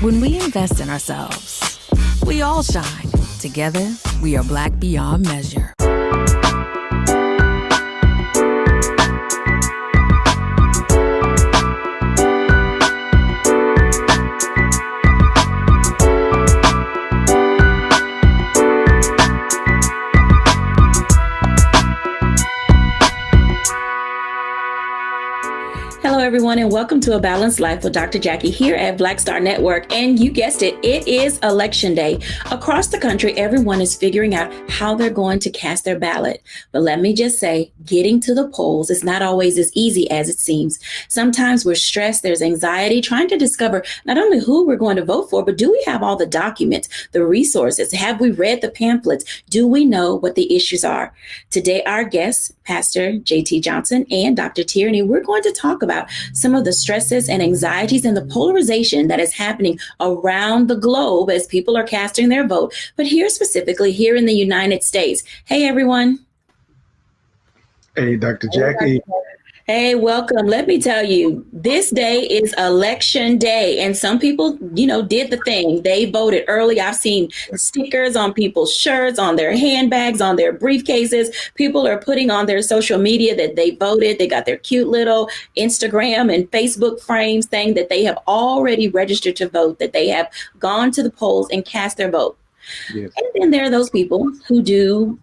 When we invest in ourselves, we all shine. Together, we are Black beyond measure. Hello, everyone, and welcome to A Balanced Life with Dr. Jacquie here at Black Star Network. And you guessed it, it is Election Day. Across the country, everyone is figuring out how they're going to cast their ballot. But let me just say, getting to the polls is not always as easy as it seems. Sometimes we're stressed, there's anxiety, trying to discover not only who we're going to vote for, but do we have all the documents, the resources? Have we read the pamphlets? Do we know what the issues are? Today, our guests, Pastor JT Johnson and Dr. Tierney, we're going to talk about some of the stresses and anxieties and the polarization that is happening around the globe as people are casting their vote, but here specifically here in the United States. Hey, everyone. Hey, Dr. Jacquie. Hey, welcome. Let me tell you, this day is Election Day, and some people, did the thing. They voted early. I've seen stickers on people's shirts, on their handbags, on their briefcases. People are putting on their social media that they voted. They got their cute little Instagram and Facebook frames saying that they have already registered to vote, that they have gone to the polls and cast their vote. Yes. And then there are those people who do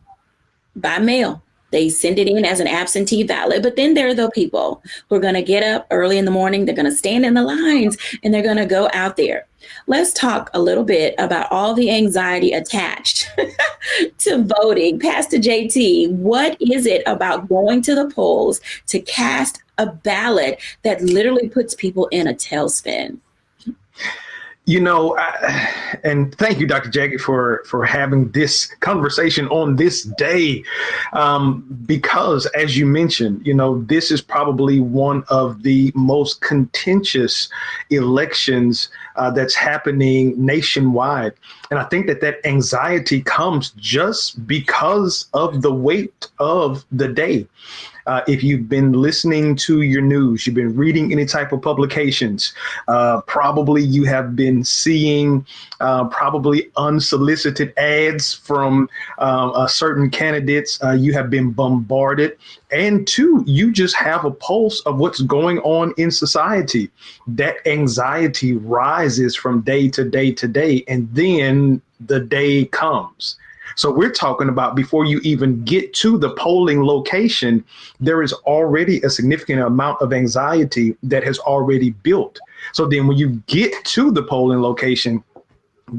by mail. They send it in as an absentee ballot. But then there are the people who are going to get up early in the morning. They're going to stand in the lines and they're going to go out there. Let's talk a little bit about all the anxiety attached to voting. Pastor JT, what is it about going to the polls to cast a ballot that literally puts people in a tailspin? And thank you, Dr. Jacquie, for having this conversation on this day, because, as you mentioned, this is probably one of the most contentious elections that's happening nationwide. And I think that anxiety comes just because of the weight of the day. If you've been listening to your news, you've been reading any type of publications, probably you have been seeing probably unsolicited ads from certain candidates. You have been bombarded. And two, you just have a pulse of what's going on in society. That anxiety rises from day to day to day, and then the day comes. So we're talking about before you even get to the polling location, there is already a significant amount of anxiety that has already built. So then when you get to the polling location,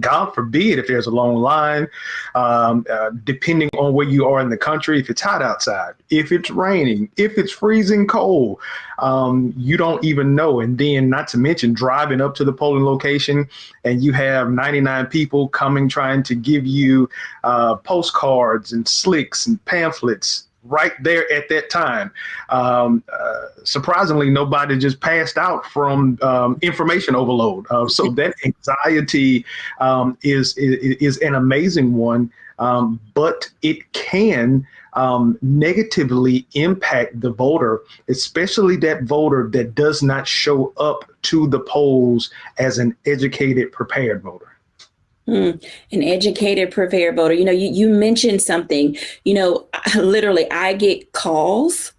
God forbid if there's a long line, depending on where you are in the country, if it's hot outside, if it's raining, if it's freezing cold, you don't even know. And then not to mention driving up to the polling location and you have 99 people coming trying to give you postcards and slicks and pamphlets right there at that time. Surprisingly, nobody just passed out from information overload. So that anxiety is an amazing one, but it can negatively impact the voter, especially that voter that does not show up to the polls as an educated, prepared voter. An educated, prepared voter. You mentioned something, literally I get calls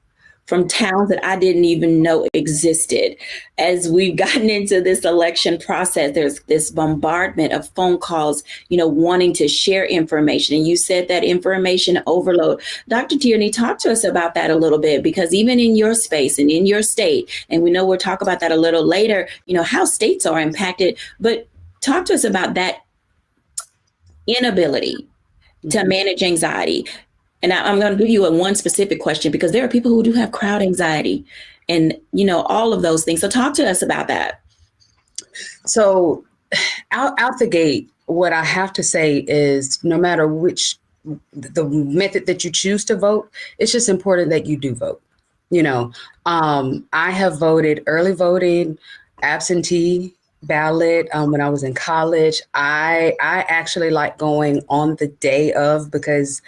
from towns that I didn't even know existed. As we've gotten into this election process, there's this bombardment of phone calls, wanting to share information. And you said that information overload. Dr. Tierney, talk to us about that a little bit, because even in your space and in your state, and we know we'll talk about that a little later, how states are impacted, but talk to us about that inability to manage anxiety. And I'm going to give you one specific question, because there are people who do have crowd anxiety and, all of those things. So talk to us about that. So out the gate, what I have to say is no matter the method that you choose to vote, it's just important that you do vote. I have voted early voting, absentee ballot when I was in college. I actually like going on the day of, because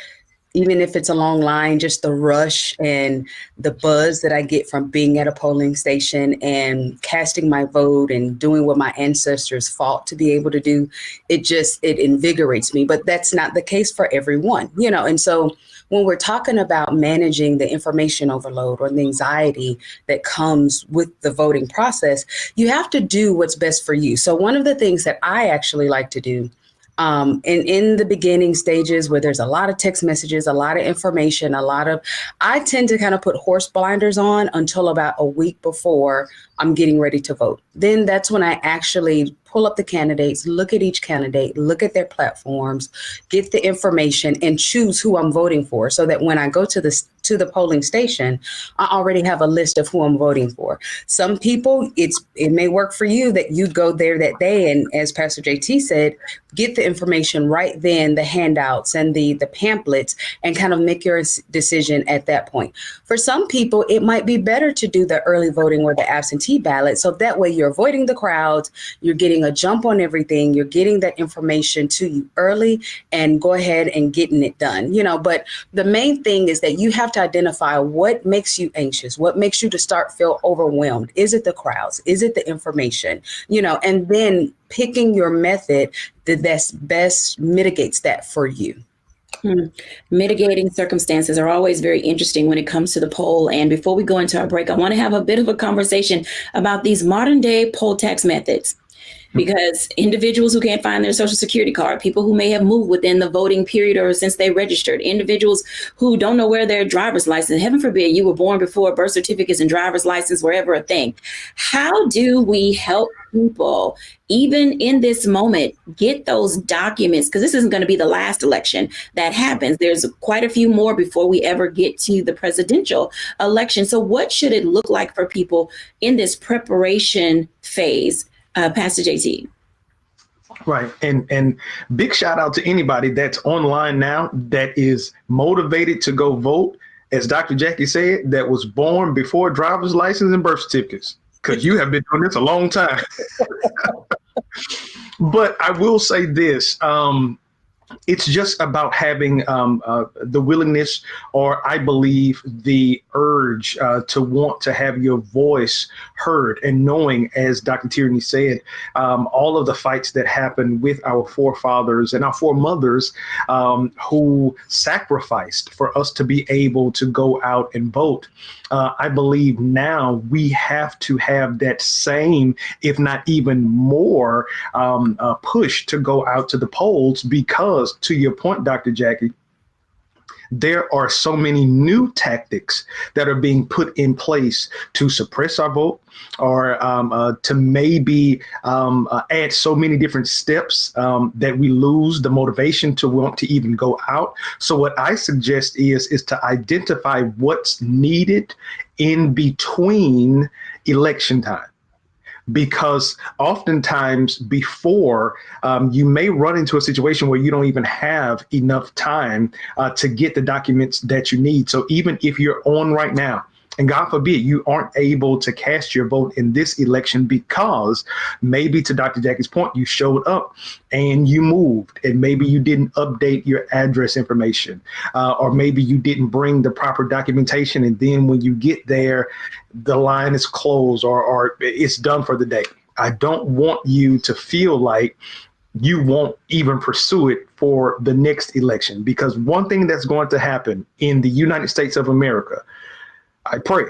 even if it's a long line, just the rush and the buzz that I get from being at a polling station and casting my vote and doing what my ancestors fought to be able to do, it invigorates me. But that's not the case for everyone, and so when we're talking about managing the information overload or the anxiety that comes with the voting process, you have to do what's best for you. So one of the things that I actually like to do in the beginning stages where there's a lot of text messages, a lot of information, I tend to kind of put horse blinders on until about a week before I'm getting ready to vote. Then that's when I actually pull up the candidates, look at each candidate, look at their platforms, get the information and choose who I'm voting for so that when I go to the polling station, I already have a list of who I'm voting for. Some people, it may work for you that you go there that day and, as Pastor JT said, get the information right then, the handouts and the pamphlets, and kind of make your decision at that point. For some people, it might be better to do the early voting or the absentee ballot. So that way you're avoiding the crowds, you're getting a jump on everything, you're getting that information to you early and go ahead and getting it done. But the main thing is that you have to identify what makes you anxious, what makes you to feel overwhelmed. Is it the crowds? Is it the information? And then picking your method that's best mitigates that for you. Mitigating circumstances are always very interesting when it comes to the poll. And before we go into our break, I want to have a bit of a conversation about these modern day poll tax methods. Because individuals who can't find their social security card, people who may have moved within the voting period or since they registered, individuals who don't know where their driver's license, heaven forbid you were born before birth certificates and driver's license were ever a thing. How do we help people, even in this moment, get those documents? Because this isn't going to be the last election that happens. There's quite a few more before we ever get to the presidential election. So what should it look like for people in this preparation phase? Pastor JT. Right. And big shout out to anybody that's online now that is motivated to go vote. As Dr. Jacquie said, that was born before driver's license and birth certificates, because you have been doing this a long time. But I will say this. It's just about having the willingness, or I believe the urge to want to have your voice heard, and knowing, as Dr. Tierney said, all of the fights that happened with our forefathers and our foremothers who sacrificed for us to be able to go out and vote. I believe now we have to have that same, if not even more, push to go out to the polls, because to your point, Dr. Jacquie, there are so many new tactics that are being put in place to suppress our vote, or to maybe add so many different steps that we lose the motivation to want to even go out. So what I suggest is to identify what's needed in between election time. Because oftentimes before, you may run into a situation where you don't even have enough time to get the documents that you need. So even if you're on right now, and God forbid you aren't able to cast your vote in this election because maybe, to Dr. Jackie's point, you showed up and you moved, and maybe you didn't update your address information, or maybe you didn't bring the proper documentation, and then when you get there, the line is closed or it's done for the day. I don't want you to feel like you won't even pursue it for the next election, because one thing that's going to happen in the United States of America, I pray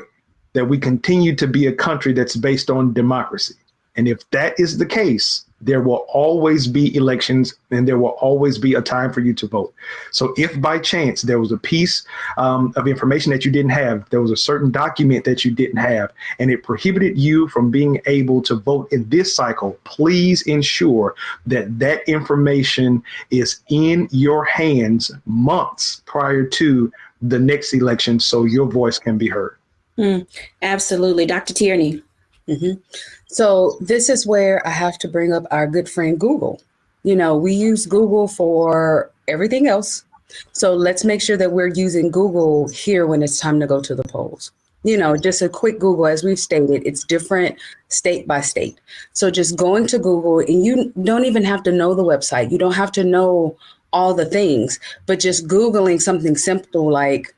that we continue to be a country that's based on democracy. And if that is the case, there will always be elections, and there will always be a time for you to vote. So if by chance there was a piece of information that you didn't have, there was a certain document that you didn't have, and it prohibited you from being able to vote in this cycle, please ensure that that information is in your hands months prior to the next election, so your voice can be heard. Absolutely. Dr. Tierney. Mm-hmm. So this is where I have to bring up our good friend Google. We use Google for everything else. So let's make sure that we're using Google here when it's time to go to the polls. Just a quick Google, as we've stated, it's different state by state. So just going to Google, and you don't even have to know the website. You don't have to know all the things, but just Googling something simple like,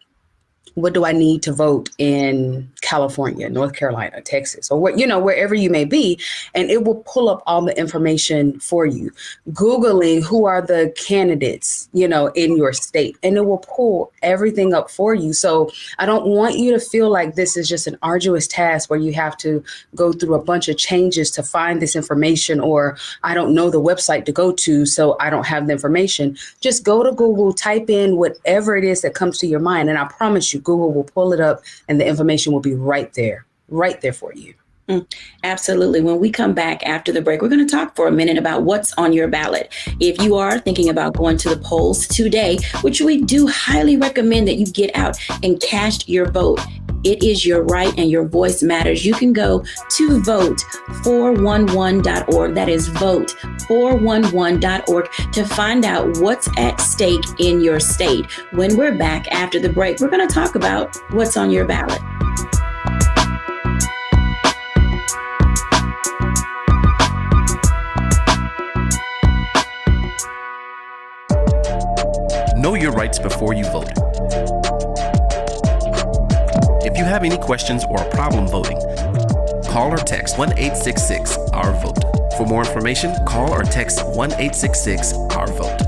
what do I need to vote in California, North Carolina, Texas, or wherever you may be, and it will pull up all the information for you. Googling who are the candidates, in your state, and it will pull everything up for you. So I don't want you to feel like this is just an arduous task where you have to go through a bunch of changes to find this information, or I don't know the website to go to, so I don't have the information. Just go to Google, type in whatever it is that comes to your mind, and I promise you, Google will pull it up and the information will be right there for you. Absolutely. When we come back after the break, we're going to talk for a minute about what's on your ballot. If you are thinking about going to the polls today, which we do highly recommend that you get out and cast your vote. It is your right and your voice matters. You can go to vote411.org. That is vote411.org to find out what's at stake in your state. When we're back after the break, we're going to talk about what's on your ballot. Know your rights before you vote. If you have any questions or a problem voting, call or text 1-866-OUR-VOTE. For more information, call or text 1-866-OUR-VOTE.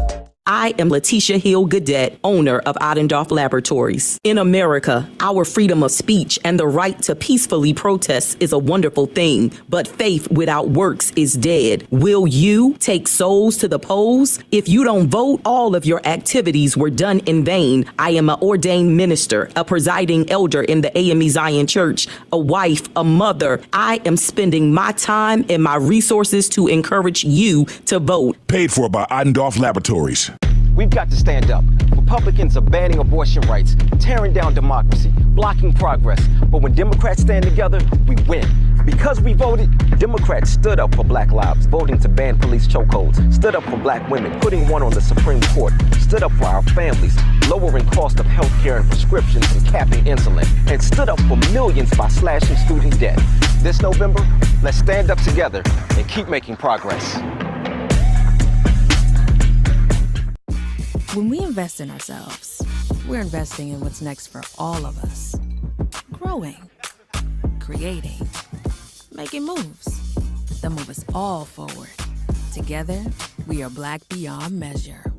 I am Letitia Hill Gadet, owner of Ottendorf Laboratories. In America, our freedom of speech and the right to peacefully protest is a wonderful thing, but faith without works is dead. Will you take souls to the polls? If you don't vote, all of your activities were done in vain. I am an ordained minister, a presiding elder in the AME Zion Church, a wife, a mother. I am spending my time and my resources to encourage you to vote. Paid for by Ottendorf Laboratories. We've got to stand up. Republicans are banning abortion rights, tearing down democracy, blocking progress. But when Democrats stand together, we win. Because we voted, Democrats stood up for Black lives, voting to ban police chokeholds, stood up for Black women, putting one on the Supreme Court, stood up for our families, lowering cost of health care and prescriptions and capping insulin, and stood up for millions by slashing student debt. This November, let's stand up together and keep making progress. When we invest in ourselves, we're investing in what's next for all of us. Growing, creating, making moves that move us all forward. Together, we are Black beyond measure.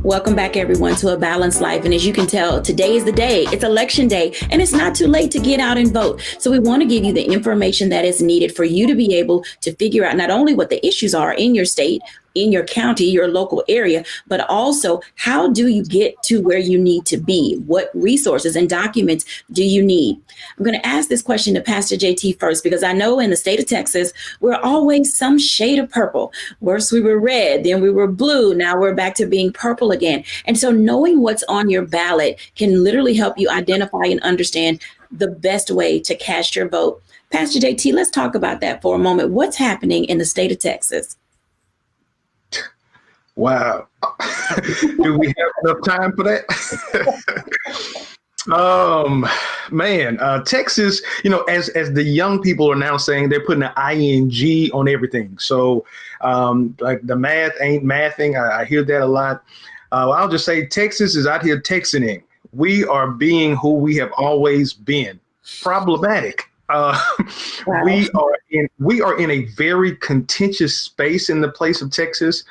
Welcome back, everyone, to A Balanced Life. And as you can tell, today is the day. It's election day, and it's not too late to get out and vote. So we want to give you the information that is needed for you to be able to figure out not only what the issues are in your state, in your county, your local area, but also how do you get to where you need to be? What resources and documents do you need? I'm going to ask this question to Pastor JT first, because I know in the state of Texas, we're always some shade of purple. First we were red, then we were blue. Now we're back to being purple again. And so knowing what's on your ballot can literally help you identify and understand the best way to cast your vote. Pastor JT, let's talk about that for a moment. What's happening in the state of Texas? Wow. Do we have enough time for that? Texas, as the young people are now saying, they're putting an ing on everything. So like the math ain't mathing. I hear that a lot. I'll just say Texas is out here Texaning. We are being who we have always been. Problematic. Wow. We are in a very contentious space in the place of Texas.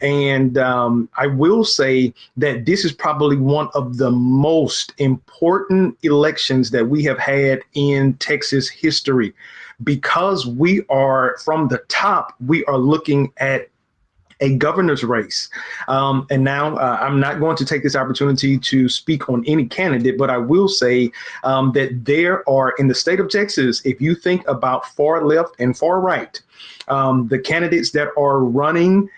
And I will say that this is probably one of the most important elections that we have had in Texas history, because we are from the top, we are looking at a governor's race. And now I'm not going to take this opportunity to speak on any candidate, but I will say that there are, in the state of Texas, if you think about far left and far right, the candidates that are running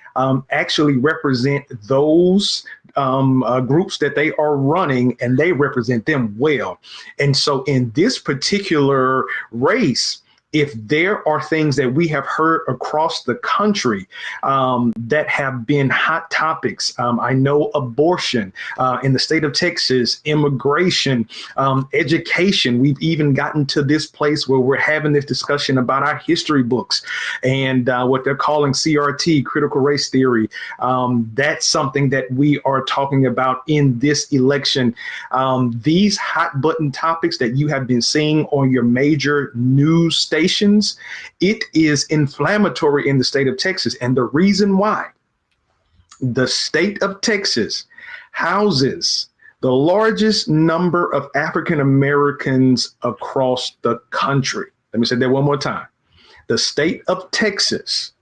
actually represent those groups that they are running, and they represent them well. And so in this particular race, if there are things that we have heard across the country that have been hot topics, I know abortion in the state of Texas, immigration, education. We've even gotten to this place where we're having this discussion about our history books and what they're calling CRT, critical race theory. That's something that we are talking about in this election. These hot button topics that you have been seeing on your major news stations, it is inflammatory in the state of Texas. And the reason why: the state of Texas houses the largest number of African Americans across the country. Let me say that one more time. The state of Texas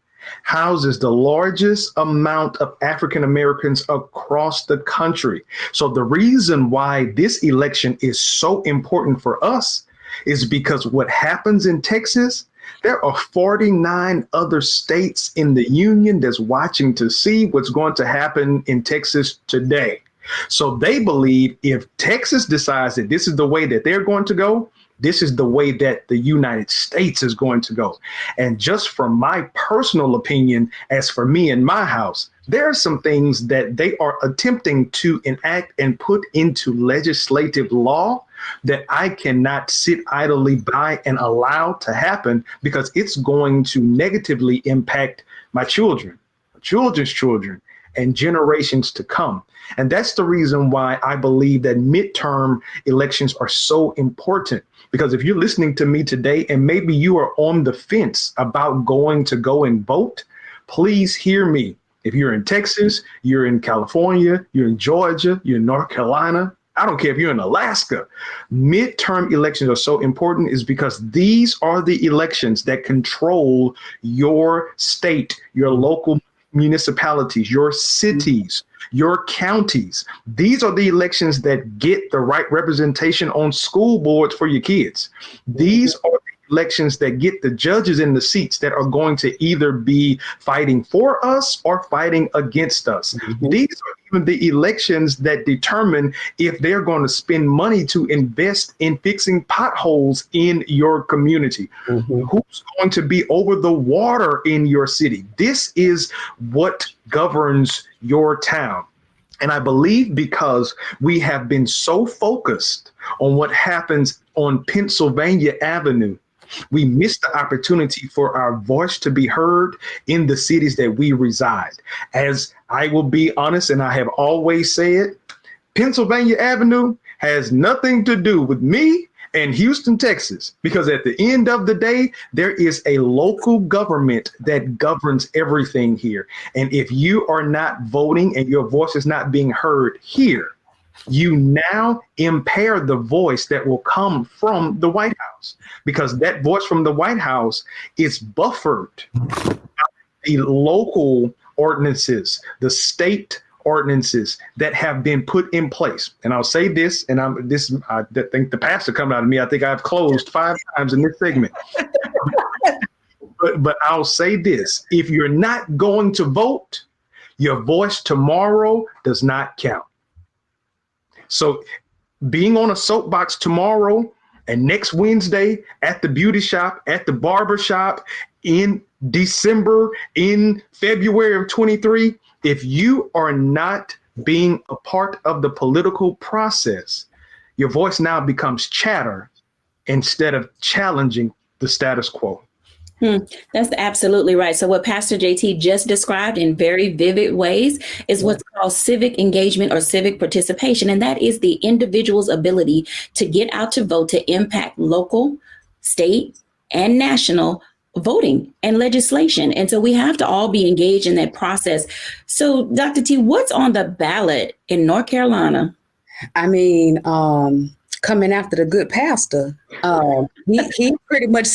houses the largest amount of African Americans across the country. So the reason why this election is so important for us is because what happens in Texas, there are 49 other states in the union that's watching to see what's going to happen in Texas today. So they believe if Texas decides that this is the way that they're going to go, this is the way that the United States is going to go. And just from my personal opinion, as for me and my house, there are some things that they are attempting to enact and put into legislative law that I cannot sit idly by and allow to happen, because it's going to negatively impact my children, children's children, and generations to come. And that's the reason why I believe that midterm elections are so important. Because if you're listening to me today and maybe you are on the fence about going to go and vote, please hear me. If you're in Texas, you're in California, you're in Georgia, you're in North Carolina, I don't care if you're in Alaska, midterm elections are so important is because these are the elections that control your state, your local municipalities, your cities, your counties. These are the elections that get the right representation on school boards for your kids. These are the elections that get the judges in the seats that are going to either be fighting for us or fighting against us. These are even the elections that determine if they're going to spend money to invest in fixing potholes in your community. Who's going to be over the water in your city? This is what governs your town. And I believe because we have been so focused on what happens on Pennsylvania Avenue, we miss the opportunity for our voice to be heard in the cities that we reside. As I will be honest, and I have always said, Pennsylvania Avenue has nothing to do with me and Houston, Texas, because at the end of the day, there is a local government that governs everything here. And if you are not voting and your voice is not being heard here, you now impair the voice that will come from the White House, because that voice from the White House is buffered by the local ordinances, the state ordinances that have been put in place. And I'll say this, and I think the pastor coming out of me, I think I've closed 5 times in this segment. but I'll say this, if you're not going to vote, your voice tomorrow does not count. So being on a soapbox tomorrow and next Wednesday at the beauty shop, at the barber shop, in December, in February of 23, if you are not being a part of the political process, your voice now becomes chatter instead of challenging the status quo. That's absolutely right. So what Pastor JT just described in very vivid ways is what's called civic engagement or civic participation. And that is the individual's ability to get out to vote to impact local, state, and national voting and legislation. And so we have to all be engaged in that process. So Dr. T, what's on the ballot in North Carolina? I mean, coming after the good pastor, he pretty much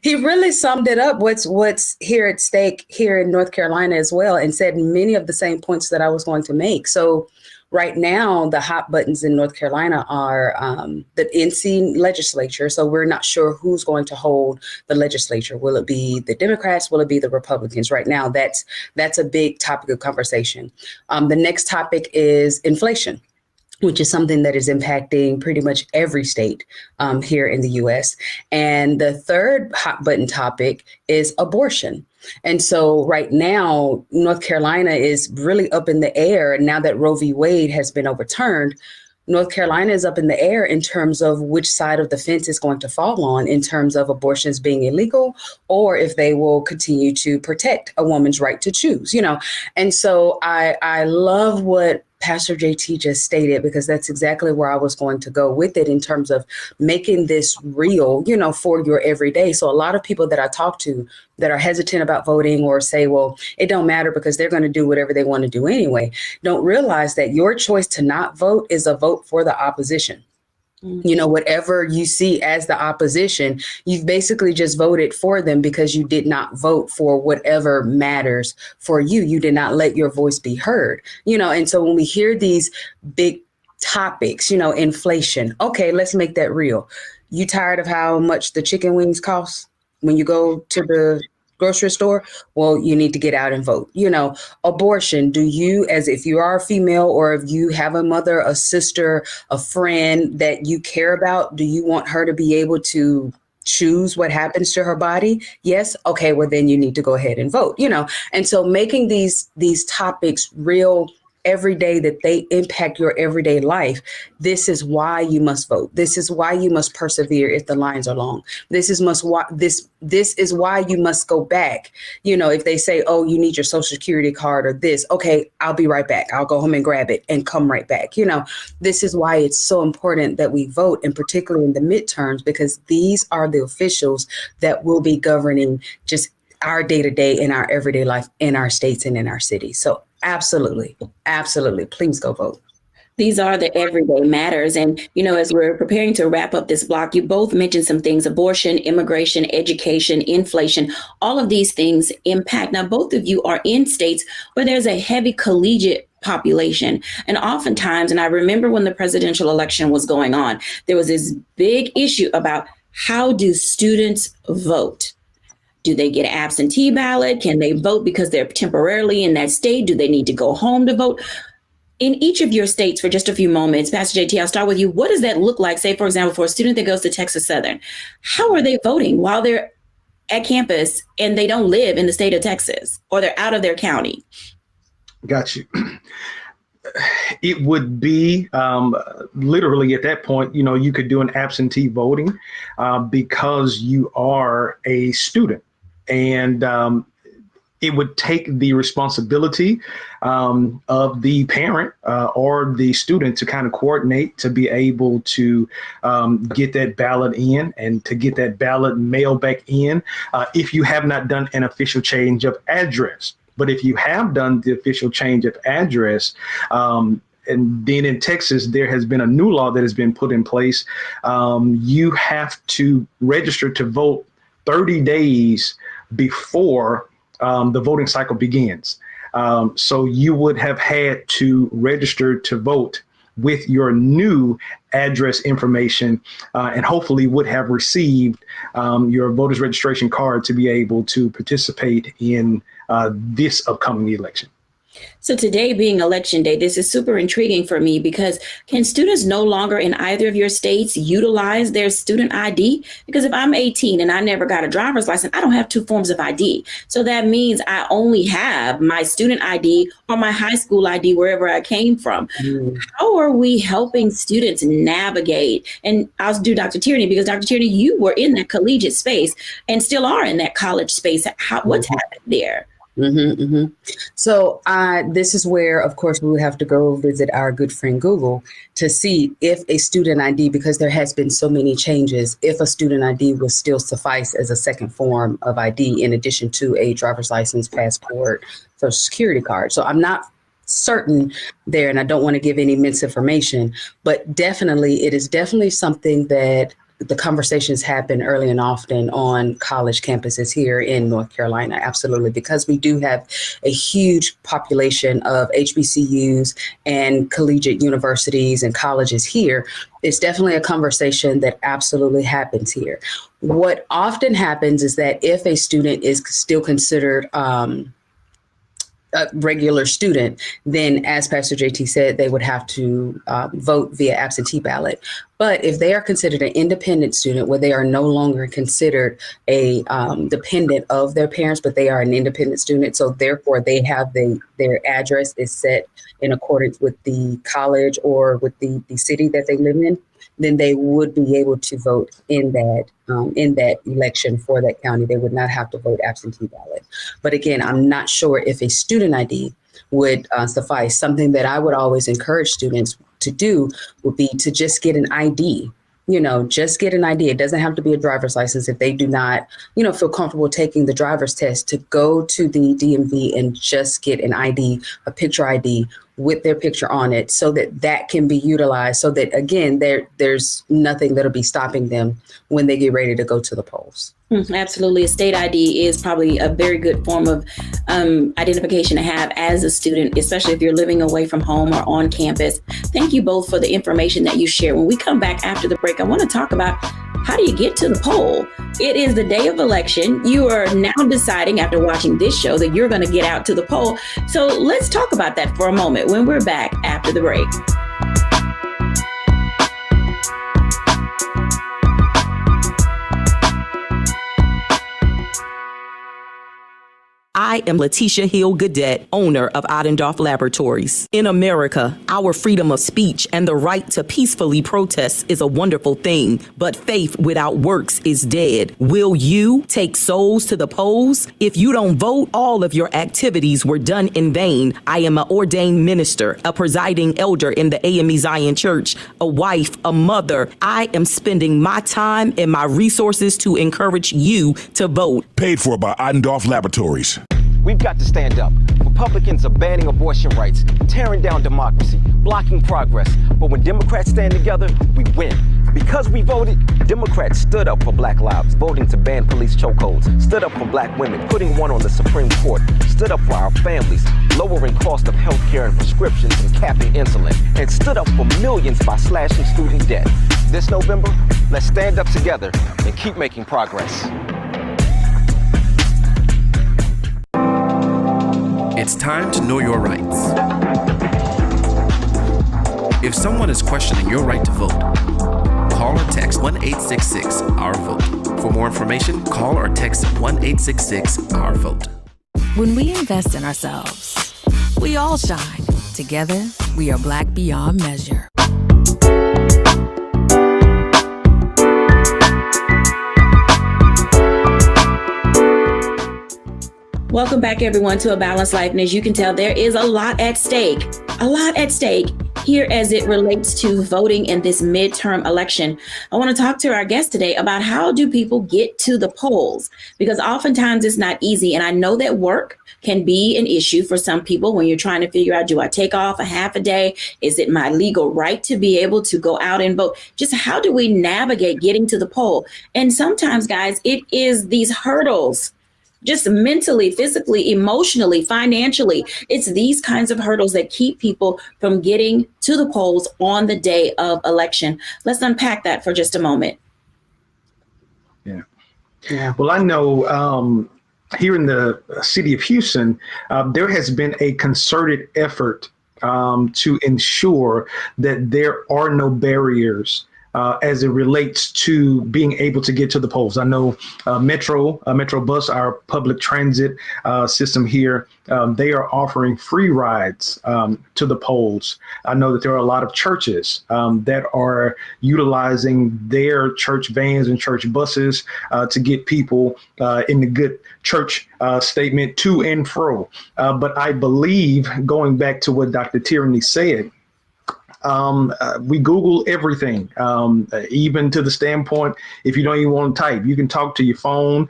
really summed it up what's here at stake here in North Carolina as well, and said many of the same points that I was going to make. So right now, the hot buttons in North Carolina are the NC legislature. So we're not sure who's going to hold the legislature. Will it be the Democrats? Will it be the Republicans? Right now, that's a big topic of conversation. The next topic is inflation. which is something that is impacting pretty much every state here in the US. And the third hot button topic is abortion. And so right now, North Carolina is really up in the air. And now that Roe v. Wade has been overturned, North Carolina is up in the air in terms of which side of the fence is going to fall on in terms of abortions being illegal, or if they will continue to protect a woman's right to choose, you know. And so I love what Pastor JT just stated, because that's exactly where I was going to go with it in terms of making this real, you know, for your everyday. So a lot of people that I talk to that are hesitant about voting or say, well, it don't matter because they're going to do whatever they want to do anyway, don't realize that your choice to not vote is a vote for the opposition. You know, whatever you see as the opposition, you've basically just voted for them because you did not vote for whatever matters for you. You did not let your voice be heard, you know. And so when we hear these big topics, you know, inflation, okay, let's make that real. You tired of how much the chicken wings cost when you go to the grocery store? Well, you need to get out and vote. You know, abortion, do you, as if you are a female or if you have a mother, a sister, a friend that you care about, do you want her to be able to choose what happens to her body? Yes. Okay. Well, then you need to go ahead and vote, you know. And so making these topics real every day, that they impact your everyday life. This is why you must vote. This is why you must persevere if the lines are long. This is why you must go back. You know, if they say, oh, you need your social security card or this, okay, I'll be right back. I'll go home and grab it and come right back. You know, this is why it's so important that we vote, and particularly in the midterms, because these are the officials that will be governing just our day-to-day in our everyday life in our states and in our cities. So absolutely, please go vote. These are the everyday matters. And, you know, as we're preparing to wrap up this block, you both mentioned some things: abortion, immigration, education, inflation. All of these things impact. Now, both of you are in states where there's a heavy collegiate population. And oftentimes, and I remember when the presidential election was going on, there was this big issue about how do students vote? Do they get an absentee ballot? Can they vote because they're temporarily in that state? Do they need to go home to vote? In each of your states, for just a few moments, Pastor JT, I'll start with you. What does that look like? Say, for example, for a student that goes to Texas Southern, how are they voting while they're at campus and they don't live in the state of Texas, or they're out of their county? Got you. It would be literally at that point, you know, you could do an absentee voting because you are a student. And it would take the responsibility of the parent or the student to kind of coordinate to be able to get that ballot in and to get that ballot mailed back in if you have not done an official change of address. But if you have done the official change of address, and then in Texas, there has been a new law that has been put in place. You have to register to vote 30 days before the voting cycle begins. So you would have had to register to vote with your new address information and hopefully would have received your voter's registration card to be able to participate in this upcoming election. So today being election day, this is super intriguing for me, because can students no longer in either of your states utilize their student ID? Because if I'm 18 and I never got a driver's license, I don't have two forms of ID. So that means I only have my student ID or my high school ID wherever I came from. How are we helping students navigate? And I'll do Dr. Tierney, because Dr. Tierney, you were in that collegiate space and still are in that college space. What's happened there? So this is where, of course, we would have to go visit our good friend Google to see if a student ID, because there has been so many changes, if a student ID will still suffice as a second form of ID in addition to a driver's license, passport, social security card. So I'm not certain there, and I don't want to give any misinformation, but definitely, it is definitely something that the conversations happen early and often on college campuses here in North Carolina. Absolutely. Because we do have a huge population of HBCUs and collegiate universities and colleges here. It's definitely a conversation that absolutely happens here. What often happens is that if a student is still considered a regular student, then as Pastor JT said, they would have to vote via absentee ballot. But if they are considered an independent student, where they are no longer considered a dependent of their parents, but they are an independent student, so therefore they have their address is set in accordance with the college or with the city that they live in, then they would be able to vote in that election for that county. They would not have to vote absentee ballot. But again, I'm not sure if a student ID would suffice. Something that I would always encourage students to do would be to just get an ID. Just get an ID. It doesn't have to be a driver's license if they do not, feel comfortable taking the driver's test, to go to the DMV and just get an ID, a picture ID with their picture on it, so that can be utilized, so that, again, there's nothing that'll be stopping them when they get ready to go to the polls. Absolutely. A state ID is probably a very good form of identification to have as a student, especially if you're living away from home or on campus. Thank you both for the information that you shared. When we come back after the break, I want to talk about, how do you get to the poll? It is the day of election. You are now deciding, after watching this show, that you're going to get out to the poll. So let's talk about that for a moment when we're back after the break. I am Letitia Hill Gadet, owner of Adendorf Laboratories. In America, our freedom of speech and the right to peacefully protest is a wonderful thing, but faith without works is dead. Will you take souls to the polls? If you don't vote, all of your activities were done in vain. I am an ordained minister, a presiding elder in the AME Zion Church, a wife, a mother. I am spending my time and my resources to encourage you to vote. Paid for by Adendorf Laboratories. We've got to stand up. Republicans are banning abortion rights, tearing down democracy, blocking progress. But when Democrats stand together, we win. Because we voted, Democrats stood up for Black lives, voting to ban police chokeholds, stood up for Black women, putting one on the Supreme Court, stood up for our families, lowering cost of health care and prescriptions and capping insulin, and stood up for millions by slashing student debt. This November, let's stand up together and keep making progress. It's time to know your rights. If someone is questioning your right to vote, call or text 1-866-OUR-VOTE. For more information, call or text 1-866-OUR-VOTE. When we invest in ourselves, we all shine. Together, we are Black beyond measure. Welcome back, everyone, to A Balanced Life. And as you can tell, there is a lot at stake here as it relates to voting in this midterm election. I want to talk to our guest today about, how do people get to the polls? Because oftentimes it's not easy. And I know that work can be an issue for some people when you're trying to figure out, do I take off a half a day? Is it my legal right to be able to go out and vote? Just how do we navigate getting to the poll? And sometimes, guys, it is these hurdles, just mentally, physically, emotionally, financially. It's these kinds of hurdles that keep people from getting to the polls on the day of election. Let's unpack that for just a moment. Yeah. Well, I know here in the city of Houston, there has been a concerted effort to ensure that there are no barriers as it relates to being able to get to the polls. I know Metro Bus, our public transit system here, they are offering free rides to the polls. I know that there are a lot of churches that are utilizing their church vans and church buses to get people in the good church statement to and fro. But I believe, going back to what Dr. Tierney said, we Google everything, even to the standpoint, if you don't even want to type, you can talk to your phone.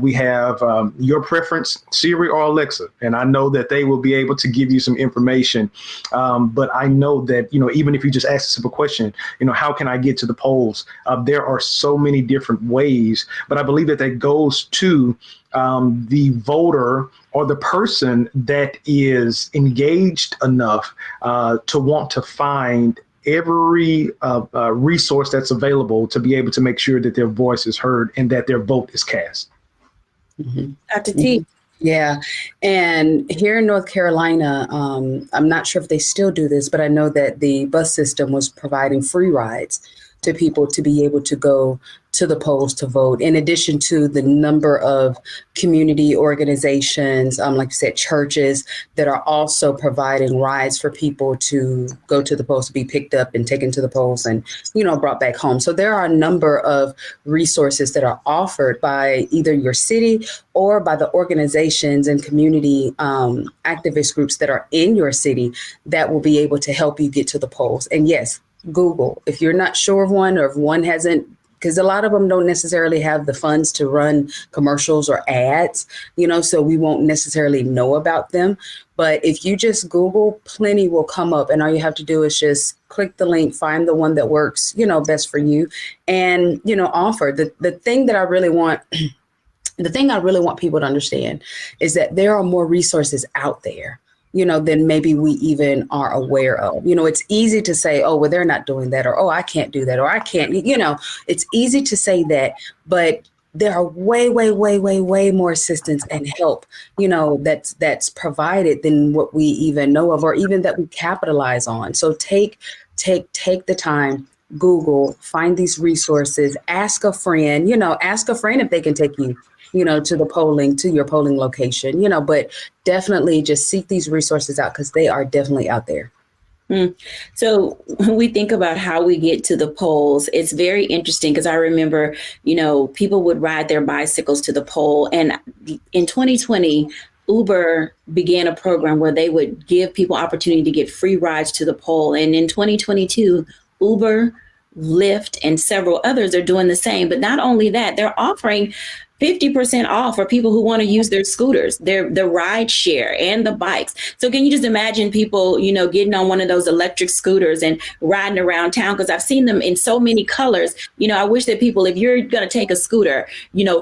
We have your preference, Siri or Alexa, and I know that they will be able to give you some information. But I know that, even if you just ask a simple question, how can I get to the polls? There are so many different ways, but I believe that goes to the voter or the person that is engaged enough to want to find every resource that's available to be able to make sure that their voice is heard and that their vote is cast. Dr. T. Yeah. And here in North Carolina, I'm not sure if they still do this, but I know that the bus system was providing free rides to people to be able to go to the polls to vote, in addition to the number of community organizations, like you said, churches that are also providing rides for people to go to the polls, to be picked up and taken to the polls and, brought back home. So there are a number of resources that are offered by either your city or by the organizations and community activist groups that are in your city that will be able to help you get to the polls. And yes, Google, if you're not sure of one, or if one hasn't, because a lot of them don't necessarily have the funds to run commercials or ads, so we won't necessarily know about them. But if you just Google, plenty will come up, and all you have to do is just click the link, find the one that works, best for you, and, offer. The thing that I really want, the thing I really want people to understand is that there are more resources out there, than maybe we even are aware of. It's easy to say, oh, well, they're not doing that, or, oh, I can't do that, or I can't, it's easy to say that, but there are way, way, way, way, way more assistance and help, that's provided than what we even know of, or even that we capitalize on. So take the time, Google, find these resources, ask a friend if they can take you, to your polling location, but definitely just seek these resources out, because they are definitely out there. So when we think about how we get to the polls, it's very interesting, because I remember, people would ride their bicycles to the poll. And in 2020, Uber began a program where they would give people opportunity to get free rides to the poll. And in 2022, Uber, Lyft, and several others are doing the same. But not only that, they're offering 50% off for people who want to use their scooters, the ride share and the bikes. So can you just imagine people, getting on one of those electric scooters and riding around town? Because I've seen them in so many colors. I wish that people, if you're going to take a scooter,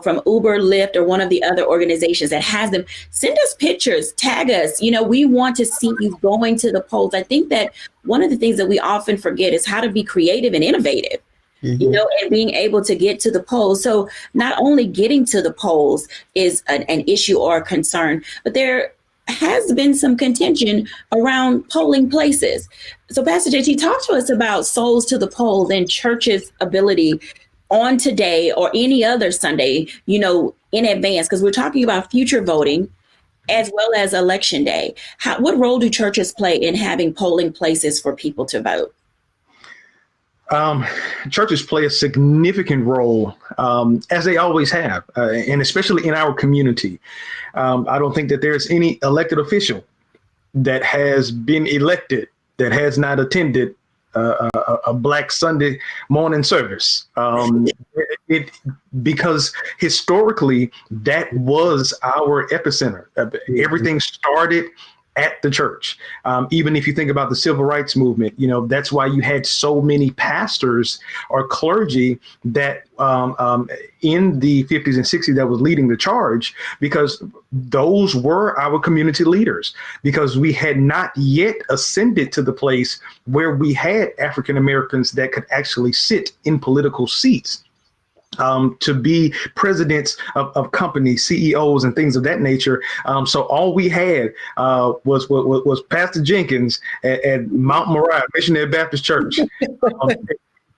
from Uber, Lyft, or one of the other organizations that has them, send us pictures, tag us. We want to see you going to the polls. I think that one of the things that we often forget is how to be creative and innovative. And being able to get to the polls. So not only getting to the polls is an issue or a concern, but there has been some contention around polling places. So Pastor JT, talk to us about Souls to the Polls and church's ability on today or any other Sunday, in advance, because we're talking about future voting as well as election day. What role do churches play in having polling places for people to vote? Churches play a significant role, as they always have, and especially in our community. I don't think that there's any elected official that has been elected that has not attended a Black Sunday morning service. Because historically, that was our epicenter. Everything started at the church. Even if you think about the civil rights movement, that's why you had so many pastors or clergy that in the 50s and 60s that was leading the charge, because those were our community leaders, because we had not yet ascended to the place where we had African Americans that could actually sit in political seats. To be presidents of companies, CEOs, and things of that nature. So all we had was Pastor Jenkins at Mount Moriah Missionary Baptist Church.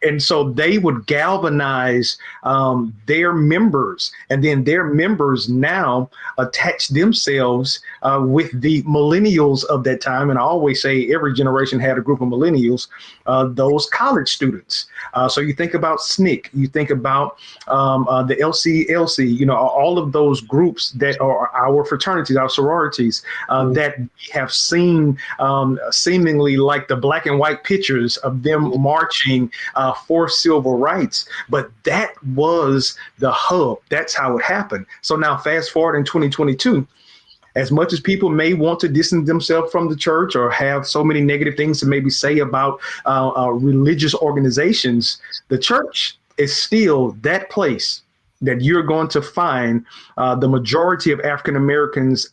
And so they would galvanize their members, and then their members now attach themselves with the millennials of that time. And I always say every generation had a group of millennials, those college students. So you think about SNCC, you think about the LCLC, all of those groups that are our fraternities, our sororities, that we have seen seemingly like the black and white pictures of them marching for civil rights. But that was the hub. That's how it happened. So now fast forward in 2022, as much as people may want to distance themselves from the church or have so many negative things to maybe say about religious organizations, the church is still that place that you're going to find the majority of African Americans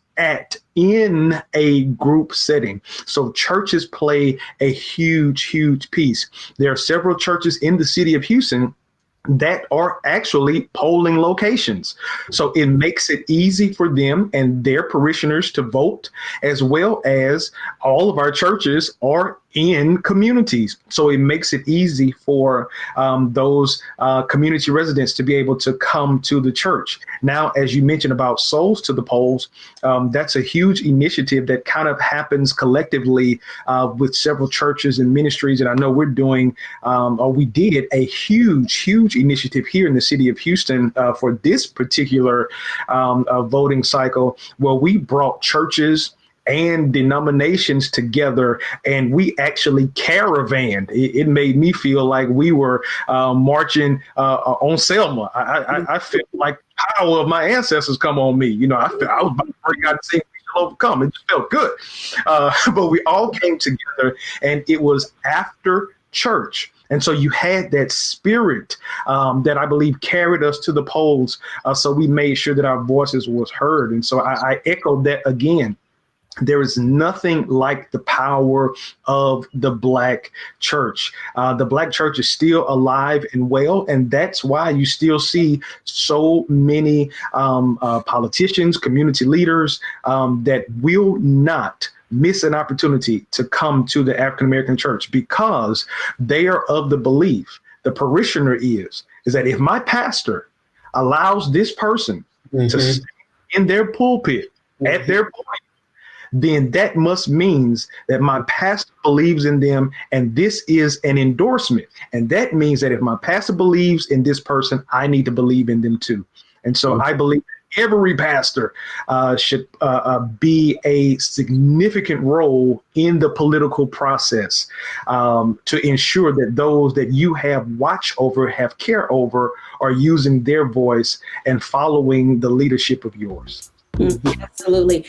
in a group setting. So churches play a huge, huge piece. There are several churches in the city of Houston that are actually polling locations. So it makes it easy for them and their parishioners to vote, as well as all of our churches are in communities. So it makes it easy for those community residents to be able to come to the church. Now, as you mentioned about souls to the polls, that's a huge initiative that kind of happens collectively with several churches and ministries. And I know we're doing, or we did a huge initiative here in the city of Houston for this particular voting cycle, where we brought churches and denominations together, and we actually caravanned. It made me feel like we were marching on Selma. I felt like power of my ancestors come on me. You know, I was about to break out and sing "We Shall Overcome." It just felt good. But we all came together, and it was after church. And so you had that spirit that I believe carried us to the polls. So we made sure that our voices was heard. And so I echoed that again. There is nothing like the power of the Black church. The Black church is still alive and well, and that's why you still see so many politicians, community leaders that will not miss an opportunity to come to the African American church, because they are of the belief, the parishioner is that if my pastor allows this person to stand in their pulpit at their point, then that must means that my pastor believes in them, and this is an endorsement. And that means that if my pastor believes in this person, I need to believe in them too. And so I believe every pastor should be a significant role in the political process to ensure that those that you have watch over, have care over, are using their voice and following the leadership of yours. Absolutely.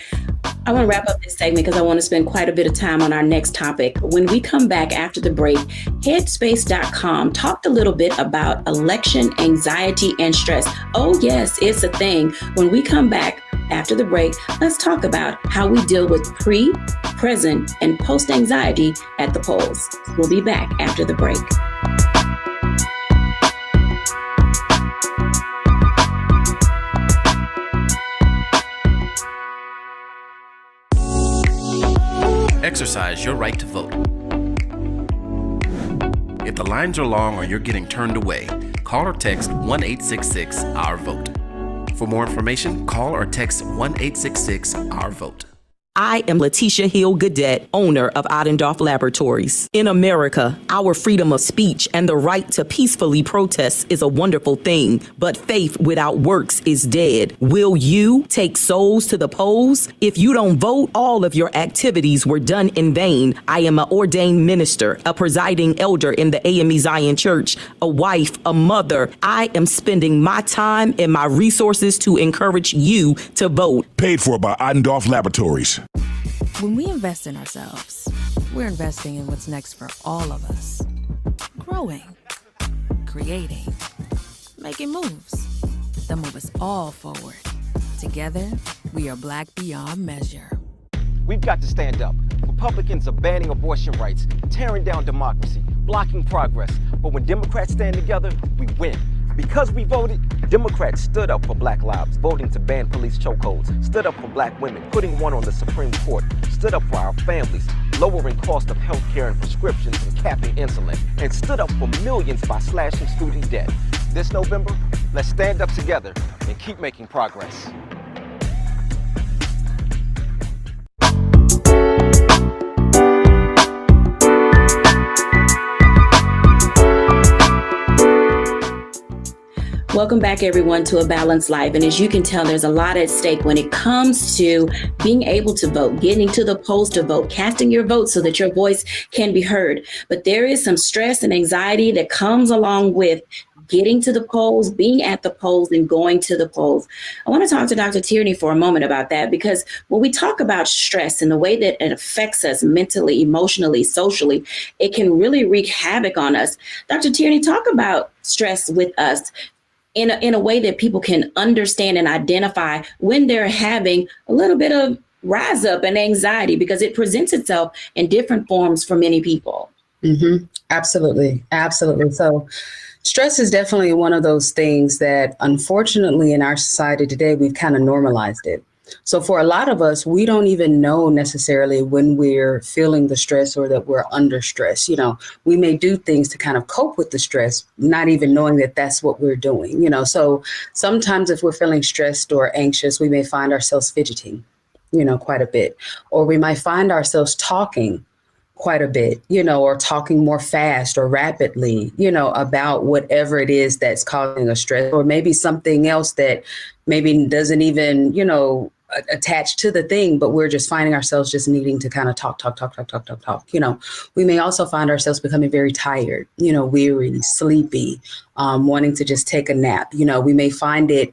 I want to wrap up this segment because I want to spend quite a bit of time on our next topic. When we come back after the break, Headspace.com talked a little bit about election anxiety and stress. Oh, yes, it's a thing. When we come back after the break, let's talk about how we deal with pre, present, and post anxiety at the polls. We'll be back after the break. Exercise your right to vote. If the lines are long or you're getting turned away, call or text 1-866-OUR-VOTE. For more information, call or text 1-866-OUR-VOTE. I am Letitia Hill Gadet, owner of Adendorf Laboratories. In America, our freedom of speech and the right to peacefully protest is a wonderful thing, but faith without works is dead. Will you take souls to the polls? If you don't vote, all of your activities were done in vain. I am an ordained minister, a presiding elder in the AME Zion Church, a wife, a mother. I am spending my time and my resources to encourage you to vote. Paid for by Adendorf Laboratories. When we invest in ourselves, we're investing in what's next for all of us. Growing, creating, making moves that move us all forward. Together, we are Black beyond measure. We've got to stand up. Republicans are banning abortion rights, tearing down democracy, blocking progress. But when Democrats stand together, we win. Because we voted, Democrats stood up for Black lives, voting to ban police chokeholds, stood up for Black women, putting one on the Supreme Court, stood up for our families, lowering cost of health care and prescriptions and capping insulin, and stood up for millions by slashing student debt. This November, let's stand up together and keep making progress. Welcome back, everyone, to A Balanced Life. And as you can tell, there's a lot at stake when it comes to being able to vote, getting to the polls to vote, casting your vote so that your voice can be heard. But there is some stress and anxiety that comes along with getting to the polls, being at the polls, and going to the polls. I want to talk to Dr. Tierney for a moment about that, because when we talk about stress and the way that it affects us mentally, emotionally, socially, it can really wreak havoc on us. Dr. Tierney, talk about stress with us in a way that people can understand and identify when they're having a little bit of rise up and anxiety, because it presents itself in different forms for many people. Absolutely. Absolutely. So Stress is definitely one of those things that, unfortunately, in our society today, we've kind of normalized it. So for a lot of us, we don't even know necessarily when we're feeling the stress or that we're under stress. We may do things to kind of cope with the stress, not even knowing that that's what we're doing. So sometimes if we're feeling stressed or anxious, we may find ourselves fidgeting, quite a bit, or we might find ourselves talking quite a bit, or talking more fast or rapidly, about whatever it is that's causing us stress, or maybe something else that maybe doesn't even, attach to the thing, but we're just finding ourselves just needing to kind of talk. We may also find ourselves becoming very tired, weary, sleepy, wanting to just take a nap. We may find it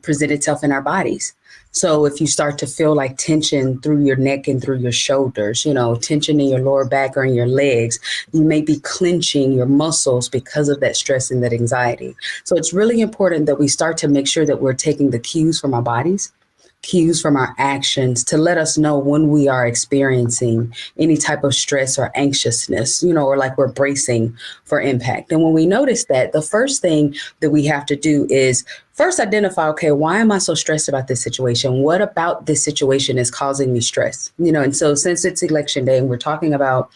present itself in our bodies. So if you start to feel like tension through your neck and through your shoulders, tension in your lower back or in your legs, you may be clenching your muscles because of that stress and that anxiety. So it's really important that we start to make sure that we're taking the cues from our bodies, cues from our actions to let us know when we are experiencing any type of stress or anxiousness, or like we're bracing for impact. And when we notice that, the first thing that we have to do is first identify, okay, why am I so stressed about this situation? What about this situation is causing me stress? And so since it's election day and we're talking about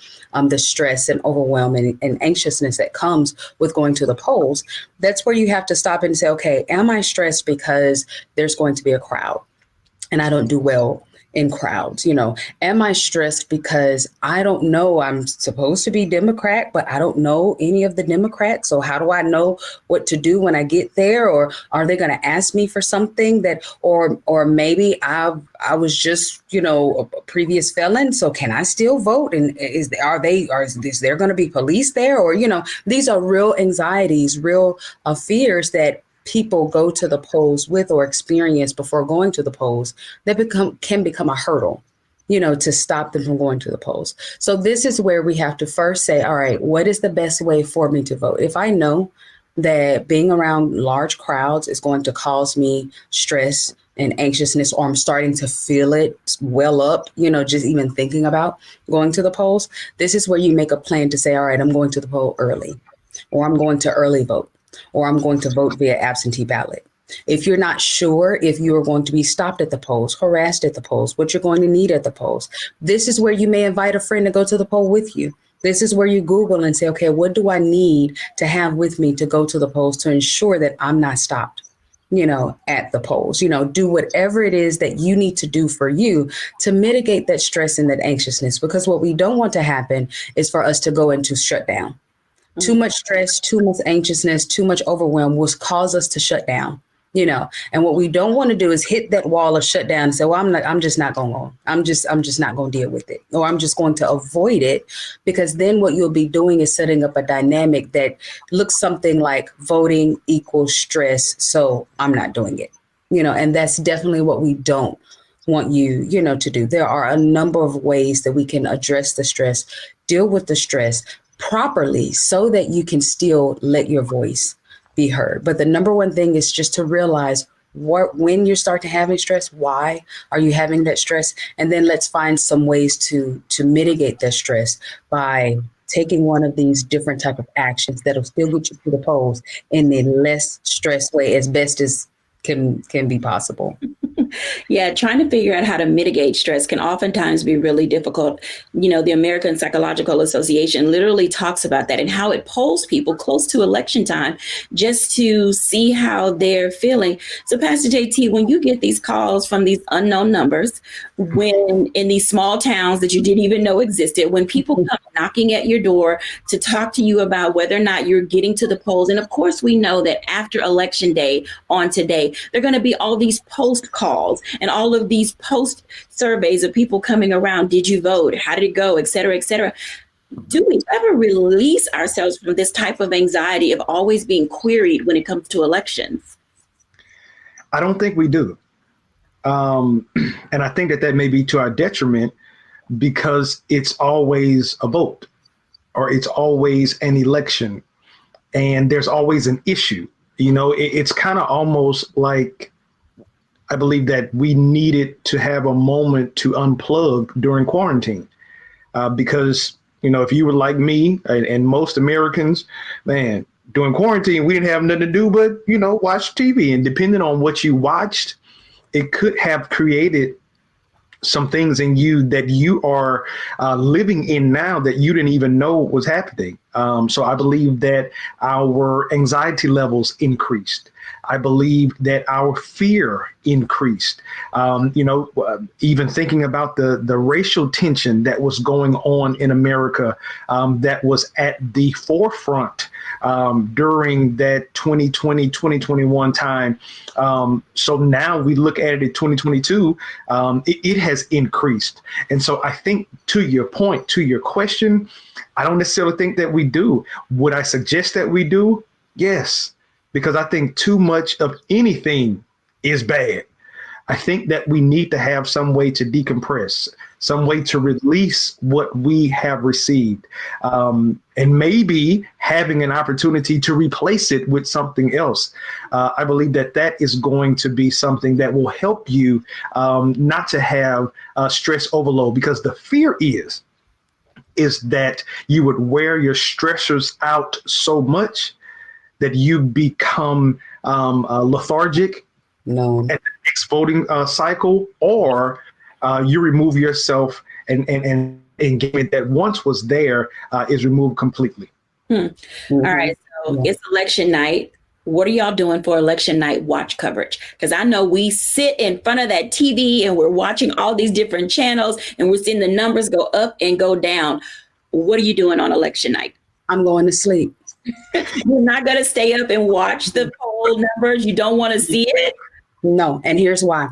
the stress and overwhelm and anxiousness that comes with going to the polls, that's where you have to stop and say, okay, am I stressed because there's going to be a crowd? And I don't do well in crowds. Am I stressed because I don't know, I'm supposed to be Democrat, but I don't know any of the Democrats. So how do I know what to do when I get there? Or are they going to ask me for something that, or maybe I was just, a previous felon. So can I still vote? And is there going to be police there? Or, these are real anxieties, real fears that people go to the polls with or experience before going to the polls that can become a hurdle, to stop them from going to the polls. So this is where we have to first say, all right, what is the best way for me to vote? If I know that being around large crowds is going to cause me stress and anxiousness, or I'm starting to feel it well up, just even thinking about going to the polls, this is where you make a plan to say, all right, I'm going to the poll early, or I'm going to early vote, or I'm going to vote via absentee ballot. If you're not sure if you are going to be stopped at the polls, harassed at the polls, what you're going to need at the polls, this is where you may invite a friend to go to the poll with you. This is where you Google and say, okay, what do I need to have with me to go to the polls to ensure that I'm not stopped, at the polls? Do whatever it is that you need to do for you to mitigate that stress and that anxiousness, because what we don't want to happen is for us to go into shutdown. Too much stress, too much anxiousness, too much overwhelm will cause us to shut down, and what we don't want to do is hit that wall of shutdown and say, well, I'm just not going to, I'm just not going to deal with it, or I'm just going to avoid it, because then what you'll be doing is setting up a dynamic that looks something like voting equals stress. So I'm not doing it, and that's definitely what we don't want you, to do. There are a number of ways that we can address the stress, deal with the stress properly so that you can still let your voice be heard. But the number one thing is just to realize when you start to having stress, why are you having that stress? And then let's find some ways to mitigate that stress by taking one of these different type of actions that'll still get you to the polls in a less stressed way as best as can be possible. Yeah, trying to figure out how to mitigate stress can oftentimes be really difficult. The American Psychological Association literally talks about that and how it polls people close to election time just to see how they're feeling. So Pastor JT, when you get these calls from these unknown numbers, when in these small towns that you didn't even know existed, when people come knocking at your door to talk to you about whether or not you're getting to the polls, and of course we know that after election day on today, there are going to be all these post calls and all of these post surveys of people coming around. Did you vote? How did it go? Et cetera, et cetera. Do we ever release ourselves from this type of anxiety of always being queried when it comes to elections? I don't think we do. And I think that may be to our detriment, because it's always a vote, or it's always an election, and there's always an issue. It's kind of almost like, I believe that we needed to have a moment to unplug during quarantine, because, if you were like me and most Americans, man, during quarantine, we didn't have nothing to do but, watch TV. And depending on what you watched, it could have created some things in you that you are living in now that you didn't even know was happening. So I believe that our anxiety levels increased. I believe that our fear increased. Even thinking about the racial tension that was going on in America, that was at the forefront during that 2020, 2021 time. So now we look at it in 2022, it has increased. And so I think, to your point, to your question, I don't necessarily think that we do. Would I suggest that we do? Yes, because I think too much of anything is bad. I think that we need to have some way to decompress, some way to release what we have received, and maybe having an opportunity to replace it with something else. I believe that is going to be something that will help you not to have stress overload, because the fear is that you would wear your stressors out so much that you become lethargic at the next voting cycle, or you remove yourself and engagement that once was there is removed completely. Mm-hmm. All right, so it's election night. What are y'all doing for election night watch coverage? Because I know we sit in front of that TV and we're watching all these different channels and we're seeing the numbers go up and go down. What are you doing on election night? I'm going to sleep. You're not going to stay up and watch the poll numbers? You don't want to see it? No, and here's why.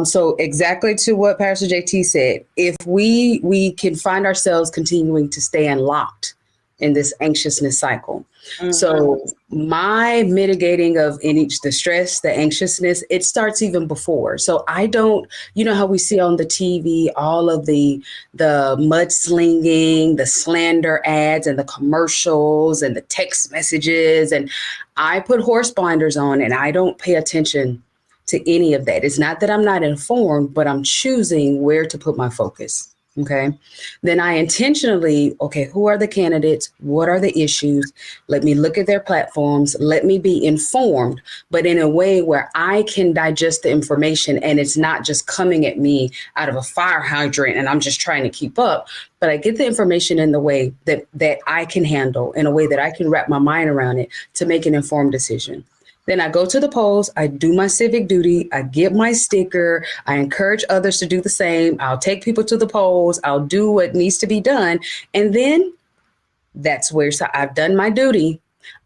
So exactly to what Pastor JT said, if we can find ourselves continuing to stay unlocked in this anxiousness cycle. Mm-hmm. So my mitigating of the stress, the anxiousness, it starts even before. So I don't, how we see on the TV, all of the mudslinging, the slander ads and the commercials and the text messages. And I put horse blinders on and I don't pay attention to any of that. It's not that I'm not informed, but I'm choosing where to put my focus. Okay. Then I intentionally, who are the candidates? What are the issues? Let me look at their platforms. Let me be informed, but in a way where I can digest the information and it's not just coming at me out of a fire hydrant and I'm just trying to keep up, but I get the information in the way that I can handle, in a way that I can wrap my mind around it to make an informed decision. Then I go to the polls, I do my civic duty, I get my sticker, I encourage others to do the same. I'll take people to the polls, I'll do what needs to be done. And then that's where I've done my duty.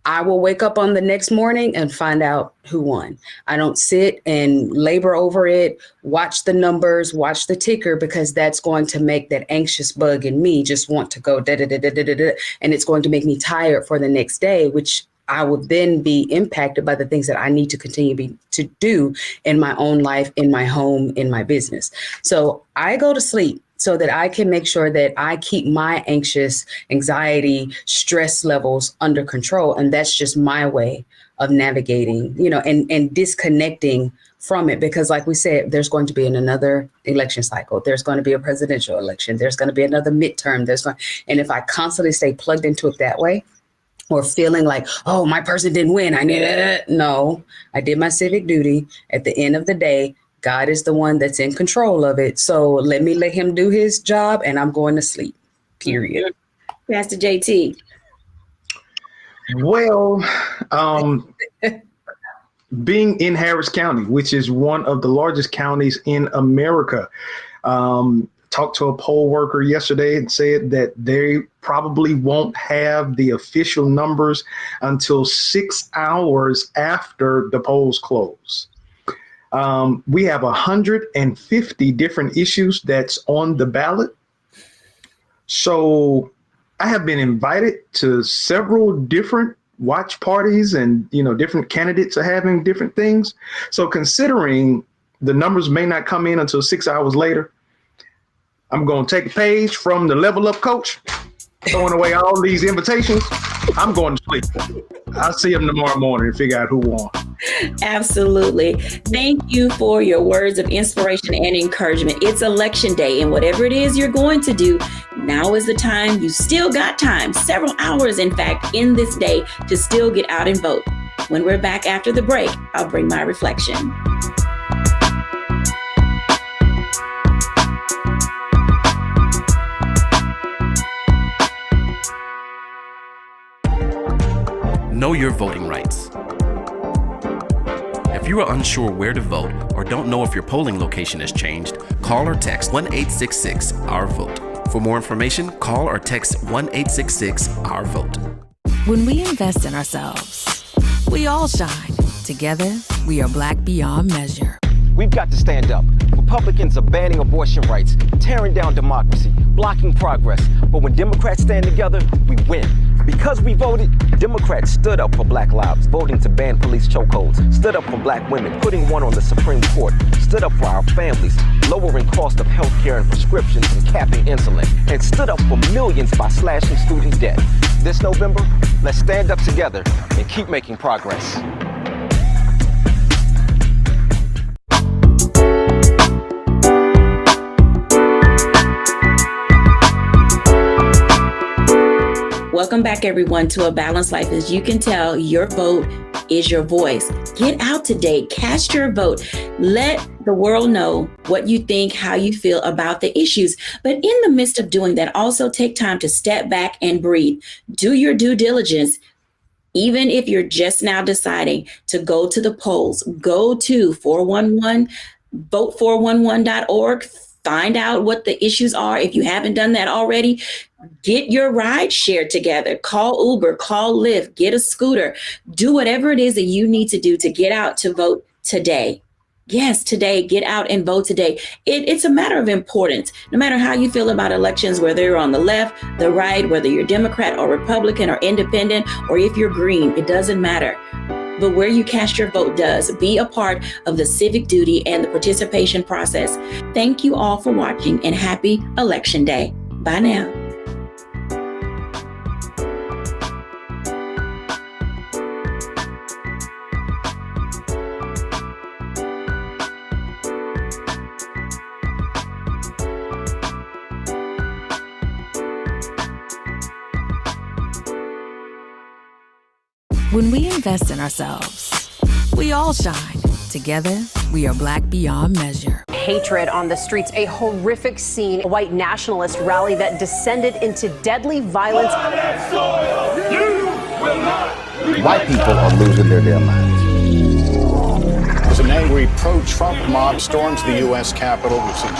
I will wake up on the next morning and find out who won. I don't sit and labor over it, watch the numbers, watch the ticker, because that's going to make that anxious bug in me just want to go da-da-da-da-da-da-da. And it's going to make me tired for the next day, which I will then be impacted by the things that I need to continue to do in my own life, in my home, in my business. So I go to sleep so that I can make sure that I keep my anxiety, stress levels under control. And that's just my way of navigating, and disconnecting from it. Because like we said, there's going to be another election cycle. There's going to be a presidential election. There's going to be another midterm. And if I constantly stay plugged into it that way, or feeling like, oh, my person didn't win, I need it. No, I did my civic duty. At the end of the day, God is the one that's in control of it. So let him do his job and I'm going to sleep, period. Pastor JT. Well, being in Harris County, which is one of the largest counties in America, talked to a poll worker yesterday and said that they probably won't have the official numbers until 6 hours after the polls close. We have 150 different issues that's on the ballot. So I have been invited to several different watch parties, and different candidates are having different things. So considering the numbers may not come in until 6 hours later, I'm going to take a page from the Level Up coach, throwing away all these invitations. I'm going to sleep. I'll see them tomorrow morning and figure out who won. Absolutely. Thank you for your words of inspiration and encouragement. It's election day, and whatever it is you're going to do, Now is the time. You still got time, several hours, in fact, in this day to still get out and vote. When we're back after the break, I'll bring my reflection. Know your voting rights. If you are unsure where to vote or don't know if your polling location has changed, call or text 1-866-OUR-VOTE. For more information, call or text 1-866-OUR-VOTE. When we invest in ourselves, we all shine. Together, we are Black beyond measure. We've got to stand up. Republicans are banning abortion rights, tearing down democracy, blocking progress. But when Democrats stand together, we win. Because we voted, Democrats stood up for Black lives, voting to ban police chokeholds, stood up for Black women, putting one on the Supreme Court, stood up for our families, lowering cost of health care and prescriptions and capping insulin, and stood up for millions by slashing student debt. This November, let's stand up together and keep making progress. Welcome back, everyone, to A Balanced Life. As you can tell, your vote is your voice. Get out today, cast your vote. Let the world know what you think, how you feel about the issues. But in the midst of doing that, also take time to step back and breathe. Do your due diligence. Even if you're just now deciding to go to the polls, go to vote411.org. Find out what the issues are. If you haven't done that already, get your ride share together. Call Uber, call Lyft, get a scooter. Do whatever it is that you need to do to get out to vote today. Yes, today, get out and vote today. It's a matter of importance. No matter how you feel about elections, whether you're on the left, the right, whether you're Democrat or Republican or independent, or if you're green, it doesn't matter. But where you cast your vote does. Be a part of the civic duty and the participation process. Thank you all for watching, and happy Election Day. Bye now. When we invest in ourselves, we all shine. Together, we are Black beyond measure. Hatred on the streets, a horrific scene, a white nationalist rally that descended into deadly violence. White people are losing their damn minds. As an angry pro-Trump mob storms the U.S. Capitol, we've seen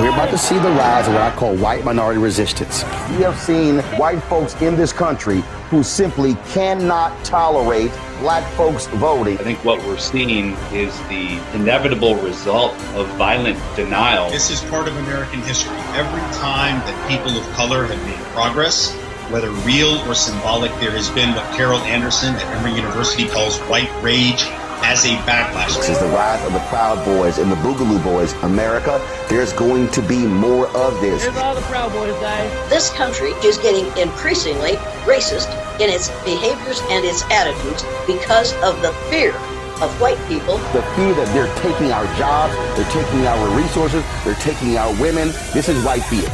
We're about to see the rise of what I call white minority resistance. We have seen white folks in this country who simply cannot tolerate Black folks voting. I think what we're seeing is the inevitable result of violent denial. This is part of American history. Every time that people of color have made progress, whether real or symbolic, there has been what Carol Anderson at Emory University calls white rage as a backlash. This is the rise of the Proud Boys and the Boogaloo Boys. America, there's going to be more of this. Here's all the Proud Boys, guys. This country is getting increasingly racist in its behaviors and its attitudes because of the fear of white people. The fear that they're taking our jobs, they're taking our resources, they're taking our women. This is white fear.